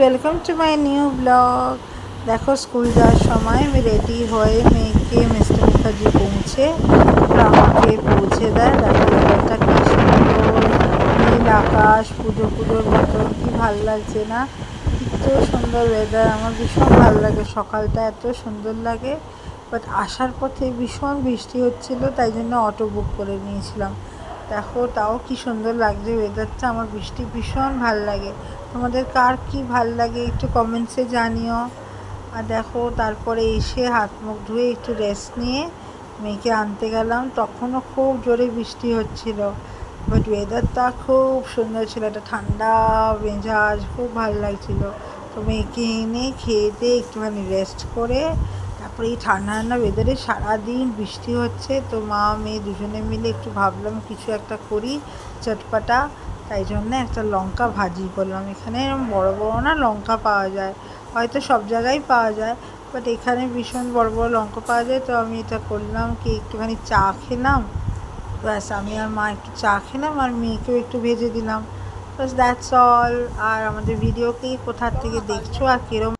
Welcome to my new blog. দেখো school যাওয়ার সময় আমি রেডি হয়ে মেয়েকে মিস্টার মুখার্জি পৌঁছে আমাকে পৌঁছে দেয়। দেখো ওয়েদারটা কী সুন্দর, নীল আকাশ, পুজোর মতন, কি ভালো লাগছে না? এত সুন্দর ওয়েদার, আমার ভীষণ ভালো লাগে। সকালটা এত সুন্দর লাগে, বাট আসার পথে ভীষণ বৃষ্টি হচ্ছিল, তাই জন্য অটো বুক করে নিয়েছিলাম। দেখো তাও কি সুন্দর লাগছে ওয়েদারটা, আমার বৃষ্টি ভীষণ ভাল লাগে। তোমাদের কার কি ভাল লাগে একটু কমেন্টসে জানিও। আর দেখো তারপরে এসে হাত মুখ ধুয়ে একটু রেস্ট নিয়ে মেয়েকে আনতে গেলাম, তখনও খুব জোরে বৃষ্টি হচ্ছিল, বাট ওয়েদারটা খুব সুন্দর ছিল, একটা ঠান্ডা মেজাজ, খুব ভালো লাগছিল। তো মেয়েকে এনে খেয়ে দিয়ে একটুখানি রেস্ট করে তারপরে এই ঠান্ডা ঠান্ডা ওয়েদারে সারাদিন বৃষ্টি হচ্ছে, তো মা মেয়ে দুজনে মিলে একটু ভাবলাম কিছু একটা করি চটপাটা, তাই জন্য একটা লঙ্কা ভাজি করলাম। এখানে এরকম বড় বড় না লঙ্কা পাওয়া যায়, হয়তো সব জায়গায় পাওয়া যায়, বাট এখানে ভীষণ বড় বড় লঙ্কা পাওয়া যায়। তো আমি এটা করলাম কি, একটুখানি চা খেলাম, ব্যাস আমি আর মা একটু চা খেলাম আর মেয়েকেও একটু ভেজে দিলাম, বাস দ্যাটস অল। আর আমাদের ভিডিওকে কোথার থেকে দেখছো আর কিরম